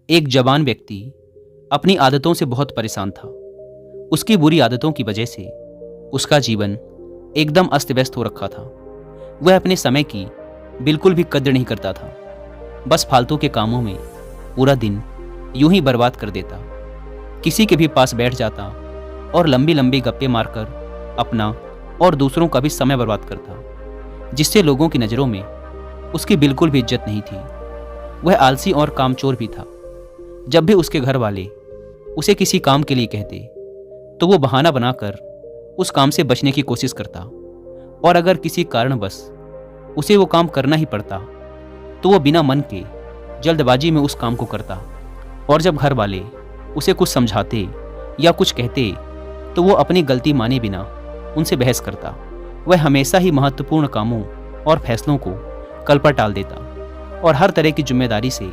एक जवान व्यक्ति अपनी आदतों से बहुत परेशान था। उसकी बुरी आदतों की वजह से उसका जीवन एकदम अस्त व्यस्त हो रखा था। वह अपने समय की बिल्कुल भी कद्र नहीं करता था। बस फालतू के कामों में पूरा दिन यूं ही बर्बाद कर देता। किसी के भी पास बैठ जाता और लंबी लंबी गप्पे मारकर अपना और दूसरों का भी समय बर्बाद करता, जिससे लोगों की नज़रों में उसकी बिल्कुल भी इज्जत नहीं थी। वह आलसी और कामचोर भी था। जब भी उसके घर वाले उसे किसी काम के लिए कहते तो वो बहाना बनाकर उस काम से बचने की कोशिश करता, और अगर किसी कारणवश उसे वो काम करना ही पड़ता तो वो बिना मन के जल्दबाजी में उस काम को करता। और जब घर वाले उसे कुछ समझाते या कुछ कहते तो वो अपनी गलती माने बिना उनसे बहस करता। वह हमेशा ही महत्वपूर्ण कामों और फैसलों को कल पर टाल देता और हर तरह की जिम्मेदारी से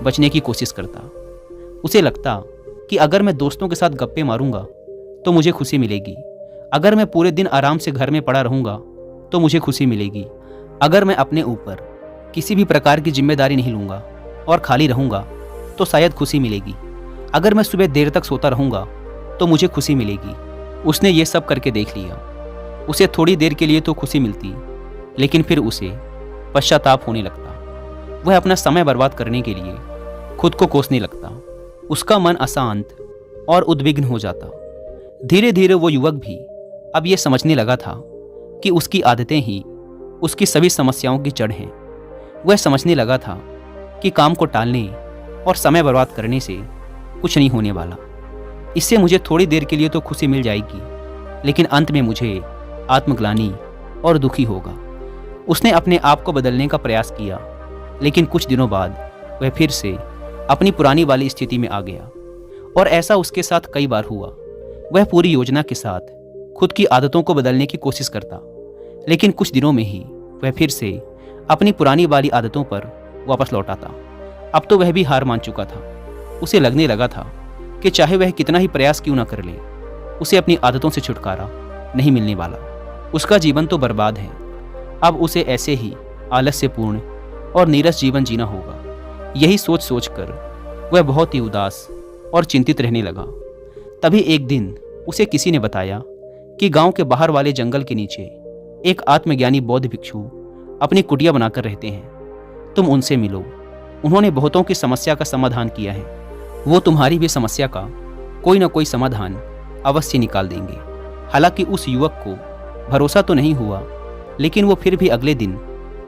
बचने की कोशिश करता। उसे लगता कि अगर मैं दोस्तों के साथ गप्पे मारूंगा तो मुझे खुशी मिलेगी, अगर मैं पूरे दिन आराम से घर में पड़ा रहूंगा तो मुझे खुशी मिलेगी, अगर मैं अपने ऊपर किसी भी प्रकार की जिम्मेदारी नहीं लूंगा और खाली रहूंगा तो शायद खुशी मिलेगी, अगर मैं सुबह देर तक सोता रहूंगा तो मुझे खुशी मिलेगी। उसने ये सब करके देख लिया। उसे थोड़ी देर के लिए तो खुशी मिलती, लेकिन फिर उसे पश्चाताप होने लगता। वह अपना समय बर्बाद करने के लिए खुद को कोसने लगता। उसका मन अशांत और उद्विग्न हो जाता। धीरे धीरे वो युवक भी अब ये समझने लगा था कि उसकी आदतें ही उसकी सभी समस्याओं की जड़ हैं। वह समझने लगा था कि काम को टालने और समय बर्बाद करने से कुछ नहीं होने वाला। इससे मुझे थोड़ी देर के लिए तो खुशी मिल जाएगी, लेकिन अंत में मुझे आत्मग्लानि और दुखी होगा। उसने अपने आप को बदलने का प्रयास किया, लेकिन कुछ दिनों बाद वह फिर से अपनी पुरानी वाली स्थिति में आ गया। और ऐसा उसके साथ कई बार हुआ। वह पूरी योजना के साथ खुद की आदतों को बदलने की कोशिश करता, लेकिन कुछ दिनों में ही वह फिर से अपनी पुरानी वाली आदतों पर वापस लौट आता। अब तो वह भी हार मान चुका था। उसे लगने लगा था कि चाहे वह कितना ही प्रयास क्यों ना कर ले, उसे अपनी आदतों से छुटकारा नहीं मिलने वाला। उसका जीवन तो बर्बाद है। अब उसे ऐसे ही आलस्यपूर्ण और नीरस जीवन जीना होगा। यही सोच सोचकर वह बहुत ही उदास और चिंतित रहने लगा। तभी एक दिन उसे किसी ने बताया कि गांव के बाहर वाले जंगल के नीचे एक आत्मज्ञानी बौद्ध भिक्षु अपनी कुटिया बनाकर रहते हैं। तुम उनसे मिलो। उन्होंने बहुतों की समस्या का समाधान किया है। वो तुम्हारी भी समस्या का कोई ना कोई समाधान अवश्य निकाल देंगे। हालांकि उस युवक को भरोसा तो नहीं हुआ, लेकिन वो फिर भी अगले दिन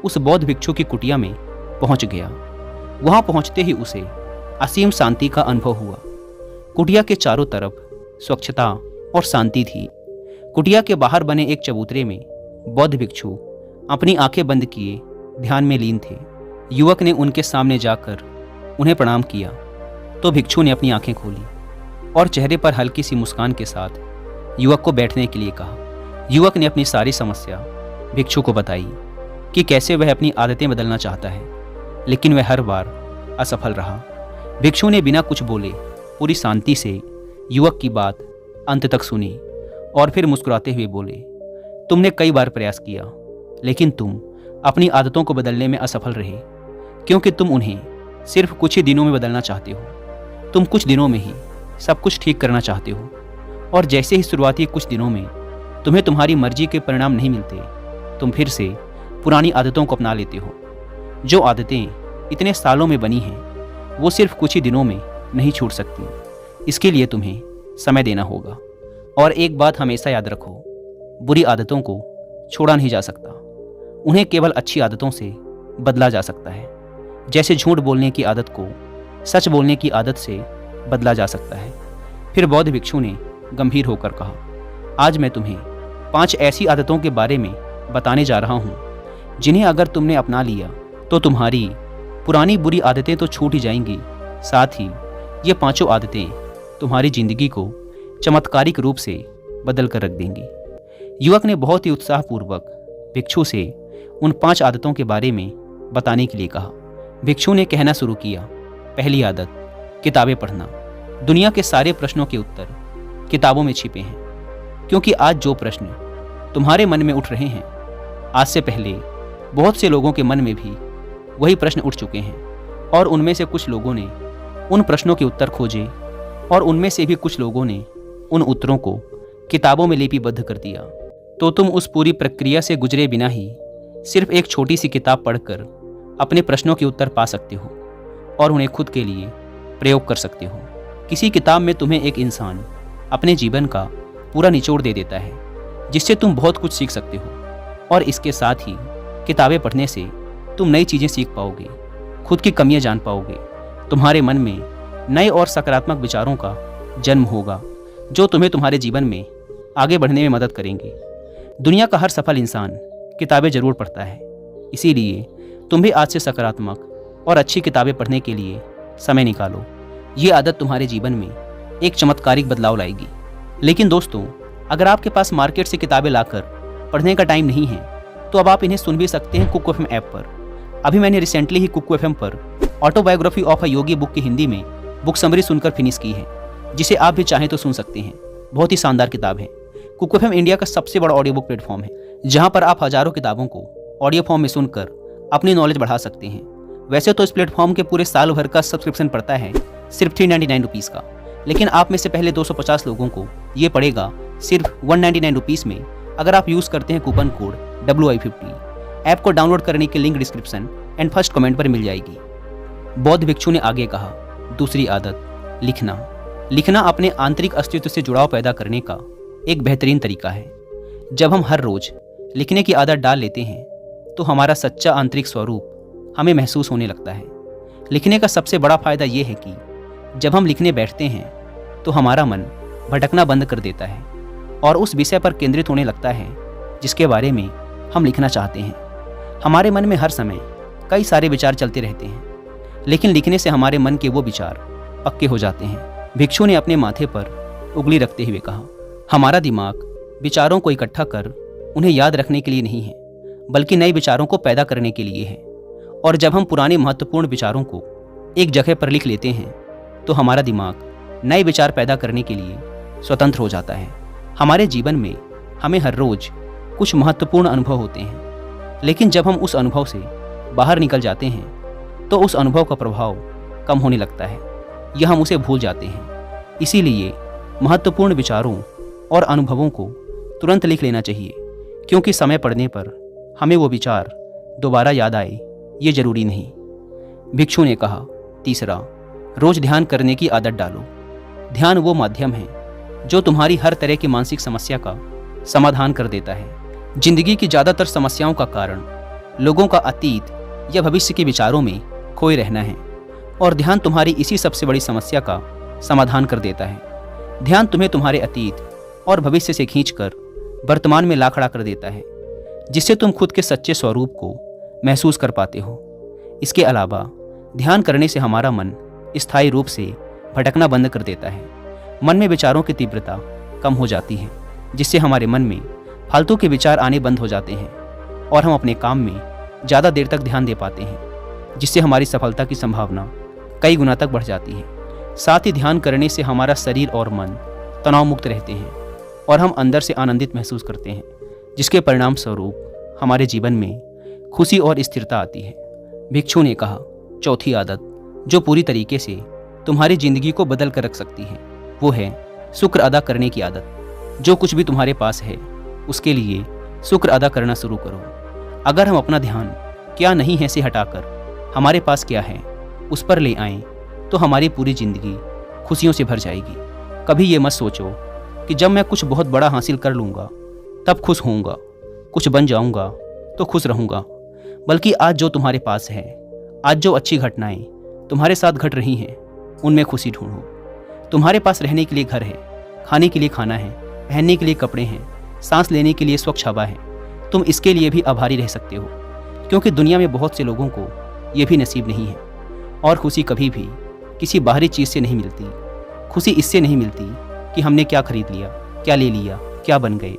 उस बौद्ध भिक्षु की कुटिया में पहुंच गया। वहां पहुंचते ही उसे असीम शांति का अनुभव हुआ। कुटिया के चारों तरफ स्वच्छता और शांति थी। कुटिया के बाहर बने एक चबूतरे में बौद्ध भिक्षु अपनी आंखें बंद किए ध्यान में लीन थे। युवक ने उनके सामने जाकर उन्हें प्रणाम किया तो भिक्षु ने अपनी आंखें खोली और चेहरे पर हल्की सी मुस्कान के साथ युवक को बैठने के लिए कहा। युवक ने अपनी सारी समस्या भिक्षु को बताई कि कैसे वह अपनी आदतें बदलना चाहता है, लेकिन वह हर बार असफल रहा। भिक्षु ने बिना कुछ बोले पूरी शांति से युवक की बात अंत तक सुनी और फिर मुस्कुराते हुए बोले, तुमने कई बार प्रयास किया, लेकिन तुम अपनी आदतों को बदलने में असफल रहे, क्योंकि तुम उन्हें सिर्फ कुछ ही दिनों में बदलना चाहते हो। तुम कुछ दिनों में ही सब कुछ ठीक करना चाहते हो, और जैसे ही शुरुआती कुछ दिनों में तुम्हें तुम्हारी मर्जी के परिणाम नहीं मिलते, तुम फिर से पुरानी आदतों को अपना लेते हो। जो आदतें इतने सालों में बनी हैं वो सिर्फ कुछ ही दिनों में नहीं छूट सकती। इसके लिए तुम्हें समय देना होगा। और एक बात हमेशा याद रखो, बुरी आदतों को छोड़ा नहीं जा सकता, उन्हें केवल अच्छी आदतों से बदला जा सकता है। जैसे झूठ बोलने की आदत को सच बोलने की आदत से बदला जा सकता है। फिर बौद्ध भिक्षु ने गंभीर होकर कहा, आज मैं तुम्हें 5 ऐसी आदतों के बारे में बताने जा रहा हूँ जिन्हें अगर तुमने अपना लिया तो तुम्हारी पुरानी बुरी आदतें तो छूट ही जाएंगी, साथ ही ये 5 आदतें तुम्हारी जिंदगी को चमत्कारिक रूप से बदल कर रख देंगी। युवक ने बहुत ही उत्साहपूर्वक भिक्षु से उन 5 आदतों के बारे में बताने के लिए कहा। भिक्षु ने कहना शुरू किया, पहली आदत, किताबें पढ़ना। दुनिया के सारे प्रश्नों के उत्तर किताबों में छिपे हैं, क्योंकि आज जो प्रश्न तुम्हारे मन में उठ रहे हैं, आज से पहले बहुत से लोगों के मन में भी वही प्रश्न उठ चुके हैं, और उनमें से कुछ लोगों ने उन प्रश्नों के उत्तर खोजे और उनमें से भी कुछ लोगों ने उन उत्तरों को किताबों में लिपिबद्ध कर दिया, तो तुम उस पूरी प्रक्रिया से गुजरे बिना ही सिर्फ एक छोटी सी किताब पढ़कर अपने प्रश्नों के उत्तर पा सकते हो और उन्हें खुद के लिए प्रयोग कर सकते हो। किसी किताब में तुम्हें एक इंसान अपने जीवन का पूरा निचोड़ दे देता है, जिससे तुम बहुत कुछ सीख सकते हो। और इसके साथ ही किताबें पढ़ने से तुम नई चीज़ें सीख पाओगे, खुद की कमियां जान पाओगे, तुम्हारे मन में नए और सकारात्मक विचारों का जन्म होगा जो तुम्हें तुम्हारे जीवन में आगे बढ़ने में मदद करेंगे। दुनिया का हर सफल इंसान किताबें जरूर पढ़ता है, इसीलिए तुम भी आज से सकारात्मक और अच्छी किताबें पढ़ने के लिए समय निकालो। ये आदत तुम्हारे जीवन में एक चमत्कारिक बदलाव लाएगी। लेकिन दोस्तों, अगर आपके पास मार्केट से किताबें लाकर पढ़ने का टाइम नहीं है, तो अब आप इन्हें सुन भी सकते हैं कुक एफएम ऐप पर। अभी मैंने रिसेंटली ही कुक एफएम पर autobiography of a Yogi book की हिंदी में बुक समरी सुनकर फिनिश की है, जिसे आप भी चाहें तो सुन सकते हैं। बहुत ही शानदार किताब है। कुक एफएम इंडिया का सबसे बड़ा ऑडियो बुक प्लेटफॉर्म है, जहां पर आप हजारों किताबों को ऑडियो फॉर्म में सुनकर अपनी नॉलेज बढ़ा सकते हैं। वैसे तो इस प्लेटफॉर्म के पूरे साल भर का सब्सक्रिप्शन पड़ता है सिर्फ 399 रुपीज़ का, लेकिन आप में से पहले 250 लोगों को ये पड़ेगा सिर्फ 199 रुपीज़ में, अगर आप यूज़ करते हैं कूपन कोड WI50। ऐप को डाउनलोड करने की link description and first comment पर मिल जाएगी। बौद्ध भिक्षु ने आगे कहा, दूसरी आदत, लिखना। लिखना अपने आंतरिक अस्तित्व से जुड़ाव पैदा करने का एक बेहतरीन तरीका है। जब हम हर रोज लिखने की आदत डाल लेते हैं, तो हमारा सच्चा आंतरिक स्वरूप हमें महसूस होने लगता है। लिखने का सबसे बड़ा फायदा यह है कि जब हम लिखने बैठते हैं, तो हमारा मन भटकना बंद कर देता है और उस विषय पर केंद्रित होने लगता है जिसके बारे में हम लिखना चाहते हैं। हमारे मन में हर समय कई सारे विचार चलते रहते हैं, लेकिन लिखने से हमारे मन के वो विचार पक्के हो जाते हैं। भिक्षु ने अपने माथे पर उंगली रखते हुए कहा, हमारा दिमाग विचारों को इकट्ठा कर उन्हें याद रखने के लिए नहीं है, बल्कि नए विचारों को पैदा करने के लिए है। और जब हम पुराने महत्वपूर्ण विचारों को एक जगह पर लिख लेते हैं, तो हमारा दिमाग नए विचार पैदा करने के लिए स्वतंत्र हो जाता है। हमारे जीवन में हमें हर रोज कुछ महत्वपूर्ण अनुभव होते हैं, लेकिन जब हम उस अनुभव से बाहर निकल जाते हैं, तो उस अनुभव का प्रभाव कम होने लगता है या हम उसे भूल जाते हैं। इसीलिए महत्वपूर्ण विचारों और अनुभवों को तुरंत लिख लेना चाहिए, क्योंकि समय पड़ने पर हमें वो विचार दोबारा याद आए ये जरूरी नहीं। भिक्षु ने कहा, तीसरा, रोज ध्यान करने की आदत डालो। ध्यान वो माध्यम है जो तुम्हारी हर तरह की मानसिक समस्या का समाधान कर देता है। जिंदगी की ज़्यादातर समस्याओं का कारण लोगों का अतीत या भविष्य के विचारों में खोए रहना है, और ध्यान तुम्हारी इसी सबसे बड़ी समस्या का समाधान कर देता है। ध्यान तुम्हें तुम्हारे अतीत और भविष्य से खींचकर वर्तमान में ला खड़ा कर देता है, जिससे तुम खुद के सच्चे स्वरूप को महसूस कर पाते हो। इसके अलावा ध्यान करने से हमारा मन स्थायी रूप से भटकना बंद कर देता है। मन में विचारों की तीव्रता कम हो जाती है, जिससे हमारे मन में फालतू के विचार आने बंद हो जाते हैं और हम अपने काम में ज़्यादा देर तक ध्यान दे पाते हैं, जिससे हमारी सफलता की संभावना कई गुना तक बढ़ जाती है। साथ ही ध्यान करने से हमारा शरीर और मन तनाव मुक्त रहते हैं और हम अंदर से आनंदित महसूस करते हैं, जिसके परिणाम स्वरूप हमारे जीवन में खुशी और स्थिरता आती है। भिक्षु ने कहा, चौथी आदत जो पूरी तरीके से तुम्हारी जिंदगी को बदल कर रख सकती है, वो है शुक्र अदा करने की आदत। जो कुछ भी तुम्हारे पास है, उसके लिए शुक्र अदा करना शुरू करो। अगर हम अपना ध्यान क्या नहीं है से हटाकर हमारे पास क्या है उस पर ले आएं, तो हमारी पूरी जिंदगी खुशियों से भर जाएगी। कभी ये मत सोचो कि जब मैं कुछ बहुत बड़ा हासिल कर लूँगा तब खुश होऊंगा, कुछ बन जाऊंगा तो खुश रहूँगा, बल्कि आज जो तुम्हारे पास है, आज जो अच्छी घटनाएं तुम्हारे साथ घट रही हैं, उनमें खुशी ढूंढो। तुम्हारे पास रहने के लिए घर है, खाने के लिए खाना है, पहनने के लिए कपड़े हैं, सांस लेने के लिए स्वच्छ हवा है। तुम इसके लिए भी आभारी रह सकते हो, क्योंकि दुनिया में बहुत से लोगों को ये भी नसीब नहीं है। और खुशी कभी भी किसी बाहरी चीज़ से नहीं मिलती। खुशी इससे नहीं मिलती कि हमने क्या खरीद लिया, क्या ले लिया, क्या बन गए,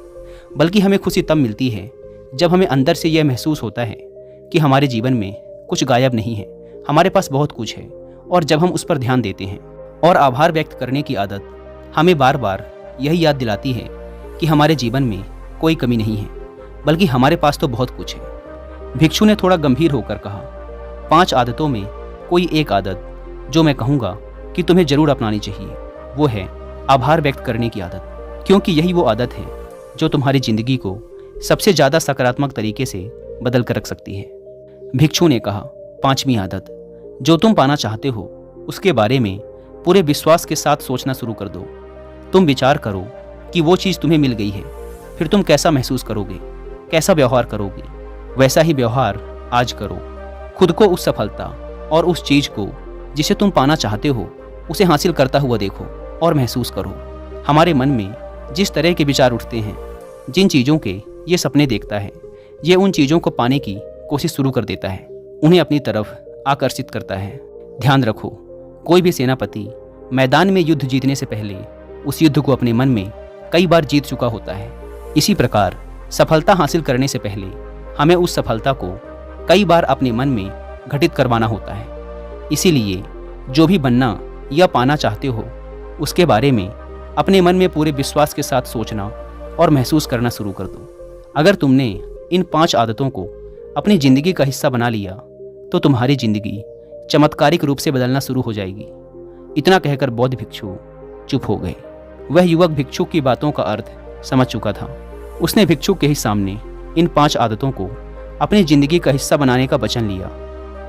बल्कि हमें खुशी तब मिलती है जब हमें अंदर से यह महसूस होता है कि हमारे जीवन में कुछ गायब नहीं है, हमारे पास बहुत कुछ है। और जब हम उस पर ध्यान देते हैं और आभार व्यक्त करने की आदत हमें बार बार यही याद दिलाती है कि हमारे जीवन में कोई कमी नहीं है, बल्कि हमारे पास तो बहुत कुछ है। भिक्षु ने थोड़ा गंभीर होकर कहा, 5 आदतों में कोई एक आदत जो मैं कहूँगा कि तुम्हें जरूर अपनानी चाहिए, वो है आभार व्यक्त करने की आदत, क्योंकि यही वो आदत है जो तुम्हारी जिंदगी को सबसे ज़्यादा सकारात्मक तरीके से बदल कर रख सकती है। भिक्षु ने कहा, 5वीं आदत, जो तुम पाना चाहते हो उसके बारे में पूरे विश्वास के साथ सोचना शुरू कर दो। तुम विचार करो कि वो चीज़ तुम्हें मिल गई है, फिर तुम कैसा महसूस करोगे, कैसा व्यवहार करोगे। वैसा ही व्यवहार आज करो। खुद को उस सफलता और उस चीज़ को जिसे तुम पाना चाहते हो उसे हासिल करता हुआ देखो और महसूस करो। हमारे मन में जिस तरह के विचार उठते हैं, जिन चीज़ों के ये सपने देखता है, ये उन चीज़ों को पाने की कोशिश शुरू कर देता है, उन्हें अपनी तरफ आकर्षित करता है। ध्यान रखो, कोई भी सेनापति मैदान में युद्ध जीतने से पहले उस युद्ध को अपने मन में कई बार जीत चुका होता है। इसी प्रकार सफलता हासिल करने से पहले हमें उस सफलता को कई बार अपने मन में घटित करवाना होता है। इसीलिए जो भी बनना या पाना चाहते हो उसके बारे में अपने मन में पूरे विश्वास के साथ सोचना और महसूस करना शुरू कर दो। अगर तुमने इन 5 आदतों को अपनी ज़िंदगी का हिस्सा बना लिया तो तुम्हारी ज़िंदगी चमत्कारिक रूप से बदलना शुरू हो जाएगी। इतना कहकर बौद्ध भिक्षु चुप हो गए। वह युवक भिक्षु की बातों का अर्थ समझ चुका था। उसने भिक्षु के ही सामने इन 5 आदतों को अपनी ज़िंदगी का हिस्सा बनाने का वचन लिया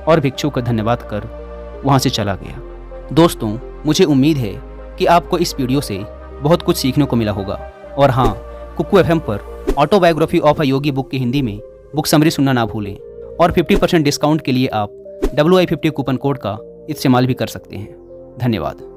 और भिक्षु का धन्यवाद कर वहाँ से चला गया। दोस्तों, मुझे उम्मीद है कि आपको इस वीडियो से बहुत कुछ सीखने को मिला होगा। और हाँ, कुकू एफएम पर autobiography of a Yogi book की हिंदी में बुक समरी सुनना ना भूलें। और 50% डिस्काउंट के लिए आप WI50 कूपन कोड का इस्तेमाल भी कर सकते हैं। धन्यवाद।